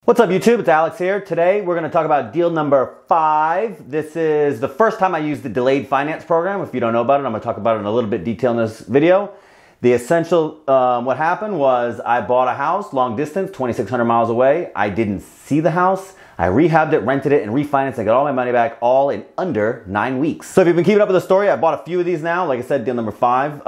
What's up YouTube? It's Alex here. Today we're going to talk about deal number 5. This is the first time I used the delayed finance program. If you don't know about it, I'm going to talk about it in a little bit detail in this video. The essential, what happened was I bought a house, long distance, 2,600 miles away. I didn't see the house. I rehabbed it, rented it, and refinanced and got all my money back all in under 9 weeks. So if you've been keeping up with the story, I bought a few of these now. Like I said, deal number 5.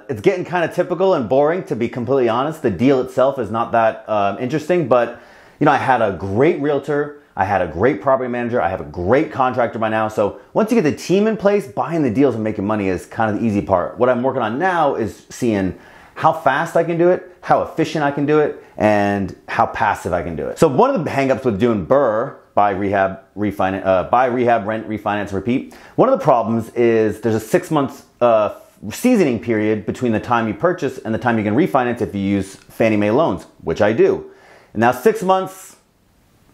It's getting kind of typical and boring, to be completely honest. The deal itself is not that interesting, but you know, I had a great realtor, I had a great property manager, I have a great contractor by now. So once you get the team in place, buying the deals and making money is kind of the easy part. What I'm working on now is seeing how fast I can do it, how efficient I can do it, and how passive I can do it. So one of the hangups with doing BRRRR, buy, rehab, refinance, buy, rehab, rent, refinance, repeat. One of the problems is there's a 6 month seasoning period between the time you purchase and the time you can refinance if you use Fannie Mae loans, which I do. And now 6 months,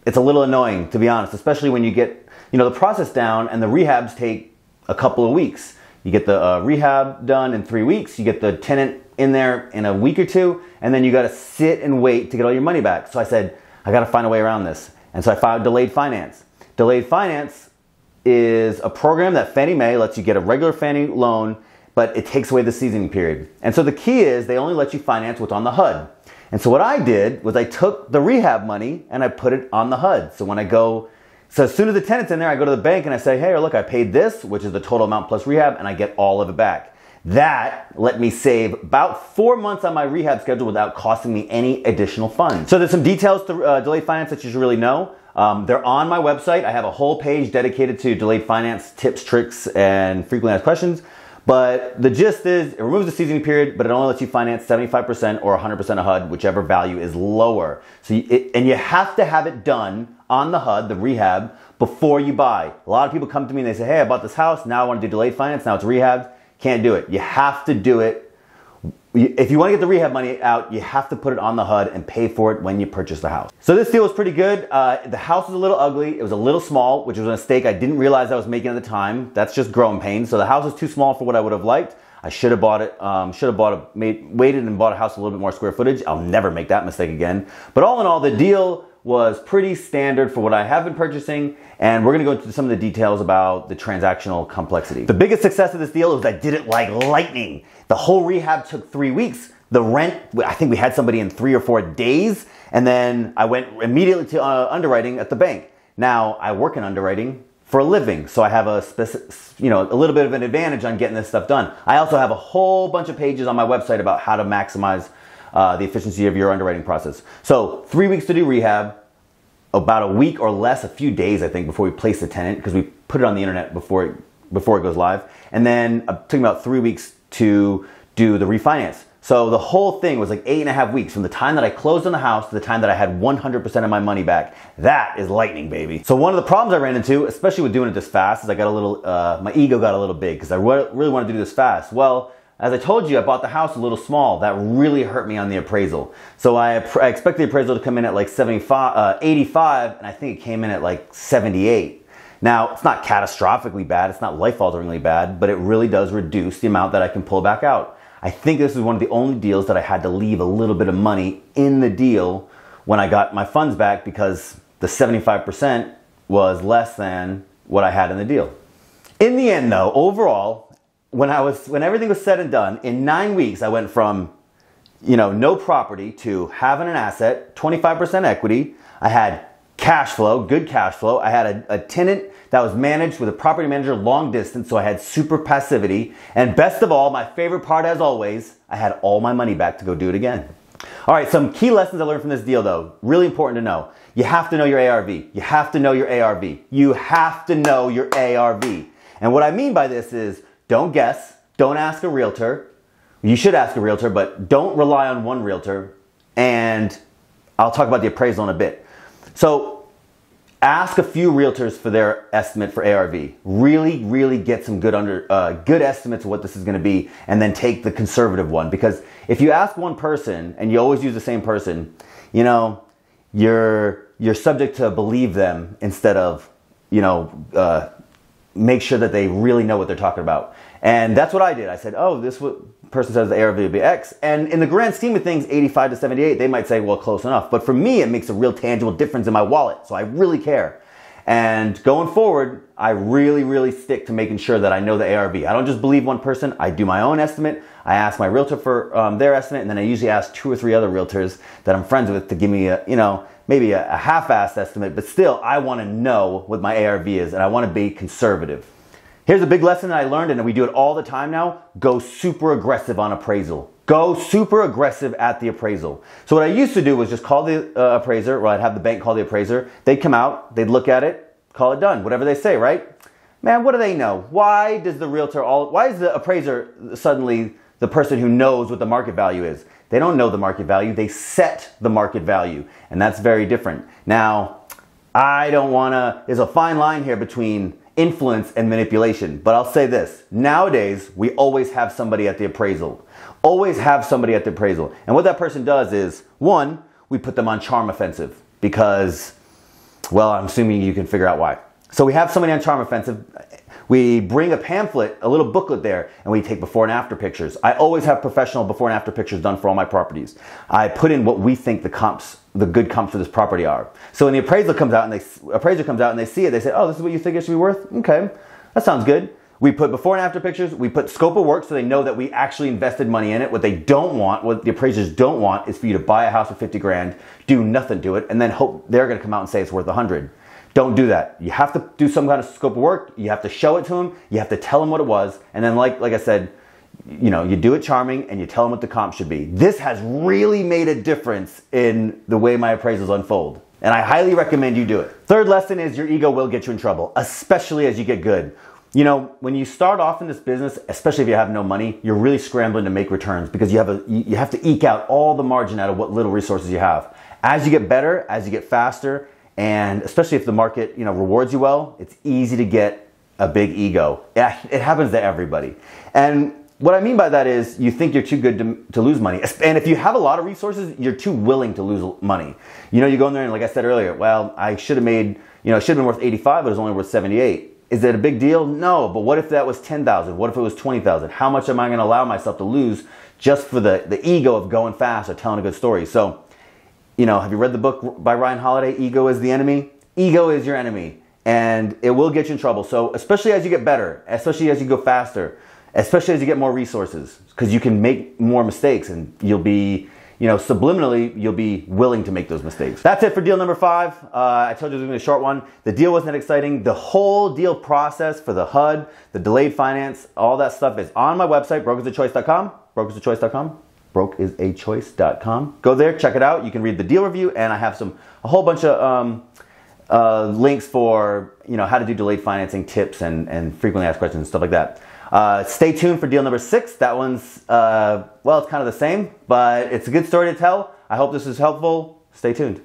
it's a little annoying, to be honest, especially when you get, you know, the process down and the rehabs take a couple of weeks. You get the rehab done in 3 weeks, you get the tenant in there in a week or two, and then you got to sit and wait to get all your money back. So I said, I got to find a way around this. And so I filed delayed finance. Delayed finance is a program that Fannie Mae lets you get a regular Fannie loan, but it takes away the seasoning period. And so the key is they only let you finance what's on the HUD. And so what I did was I took the rehab money and I put it on the HUD. So when I go, so as soon as the tenant's in there, I go to the bank and I say, hey, look, I paid this, which is the total amount plus rehab, and I get all of it back. That let me save about 4 months on my rehab schedule without costing me any additional funds. So there's some details to delayed finance that you should really know. They're on my website. I have a whole page dedicated to delayed finance tips, tricks, and frequently asked questions. But the gist is it removes the seasoning period, but it only lets you finance 75% or 100% of HUD, whichever value is lower. So and you have to have it done on the HUD, the rehab, before you buy. A lot of people come to me and they say, hey, I bought this house, now I want to do delayed finance, now it's rehabbed. Can't do it. You have to do it. If you want to get the rehab money out, you have to put it on the HUD and pay for it when you purchase the house. So this deal was pretty good. The house was a little ugly. It was a little small, which was a mistake I didn't realize I was making at the time. That's just growing pains. So the house was too small for what I would have liked. I should have bought it, waited and bought a house with a little bit more square footage. I'll never make that mistake again. But all in all, the deal was pretty standard for what I have been purchasing, and we're gonna go into some of the details about the transactional complexity. The biggest success of this deal is I did it like lightning. The whole rehab took 3 weeks. The rent, I think we had somebody in 3 or 4 days, and then I went immediately to underwriting at the bank. Now, I work in underwriting for a living, so I have a little bit of an advantage on getting this stuff done. I also have a whole bunch of pages on my website about how to maximize the efficiency of your underwriting process. So 3 weeks to do rehab, about a week or less, a few days I think, before we place the tenant, because we put it on the internet before it goes live. And then it took me about 3 weeks to do the refinance. So the whole thing was like 8.5 weeks from the time that I closed on the house to the time that I had 100% of my money back. That is lightning, baby. So one of the problems I ran into, especially with doing it this fast, is I got a little, my ego got a little big because I really wanted to do this fast. Well, as I told you, I bought the house a little small. That really hurt me on the appraisal. So I expected the appraisal to come in at like 85, and I think it came in at like 78. Now, it's not catastrophically bad. It's not life-alteringly bad, but it really does reduce the amount that I can pull back out. I think this is one of the only deals that I had to leave a little bit of money in the deal when I got my funds back, because the 75% was less than what I had in the deal. In the end though, overall, when everything was said and done, in 9 weeks, I went from, no property to having an asset, 25% equity. I had cash flow, good cash flow. I had a tenant that was managed with a property manager long distance, so I had super passivity. And best of all, my favorite part as always, I had all my money back to go do it again. All right, some key lessons I learned from this deal though, really important to know. You have to know your ARV. You have to know your ARV. You have to know your ARV. And what I mean by this is, don't guess, don't ask a realtor. You should ask a realtor, but don't rely on one realtor. And I'll talk about the appraisal in a bit. So ask a few realtors for their estimate for ARV. Really get some good estimates of what this is gonna be, and then take the conservative one. Because if you ask one person and you always use the same person, you're subject to believe them instead of, make sure that they really know what they're talking about. And that's what I did. I said, oh, person says the ARV will be X. And in the grand scheme of things, 85 to 78, they might say, well, close enough. But for me, it makes a real tangible difference in my wallet. So I really care. And going forward, I really stick to making sure that I know the ARV. I don't just believe one person. I do my own estimate. I ask my realtor for their estimate, and then I usually ask 2 or 3 other realtors that I'm friends with to give me a, maybe a half-assed estimate. But still, I want to know what my ARV is, and I want to be conservative. Here's a big lesson that I learned, and we do it all the time now. Go super aggressive on appraisal. Go super aggressive at the appraisal. So what I used to do was just call the appraiser, or I'd have the bank call the appraiser. They'd come out, they'd look at it, call it done, whatever they say, right? Man, what do they know? Why is the appraiser suddenly the person who knows what the market value is? They don't know the market value, they set the market value, and that's very different. Now, there's a fine line here between influence and manipulation, but I'll say this, nowadays, we always have somebody at the appraisal. Always have somebody at the appraisal. And what that person does is, one, we put them on charm offensive because, well, I'm assuming you can figure out why. So we have somebody on charm offensive. We bring a pamphlet, a little booklet there, and we take before and after pictures. I always have professional before and after pictures done for all my properties. I put in what we think the good comps for this property are. So when the appraiser comes out and they see it, they say, oh, this is what you think it should be worth? Okay, that sounds good. We put before and after pictures, we put scope of work so they know that we actually invested money in it. What they don't want, what the appraisers don't want is for you to buy a house for 50 grand, do nothing to it, and then hope they're gonna come out and say it's worth 100. Don't do that. You have to do some kind of scope of work, you have to show it to them, you have to tell them what it was, and then like I said, you do it charming and you tell them what the comp should be. This has really made a difference in the way my appraisals unfold, and I highly recommend you do it. Third lesson is your ego will get you in trouble, especially as you get good. When you start off in this business, especially if you have no money, you're really scrambling to make returns because you have to eke out all the margin out of what little resources you have. As you get better, as you get faster, and especially if the market rewards you well, it's easy to get a big ego. It happens to everybody. And what I mean by that is you think you're too good to lose money. And if you have a lot of resources, you're too willing to lose money. You go in there and like I said earlier, well, I should have made, it should have been worth 85, but it was only worth 78. Is it a big deal? No, but what if that was 10,000? What if it was 20,000? How much am I going to allow myself to lose just for the ego of going fast or telling a good story? So, have you read the book by Ryan Holiday, Ego is the Enemy? Ego is your enemy, and it will get you in trouble. So, especially as you get better, especially as you go faster, especially as you get more resources, because you can make more mistakes and you'll be, subliminally, you'll be willing to make those mistakes. That's it for deal number 5. I told you it was going to be a short one. The deal wasn't that exciting. The whole deal process for the HUD, the delayed finance, all that stuff is on my website, brokersofchoice.com, brokersofchoice.com, brokeisAchoice.com. Go there, check it out. You can read the deal review, and I have a whole bunch of links for how to do delayed financing tips and frequently asked questions and stuff like that. Stay tuned for deal number 6. That one's, well, it's kind of the same, but it's a good story to tell. I hope this is helpful. Stay tuned.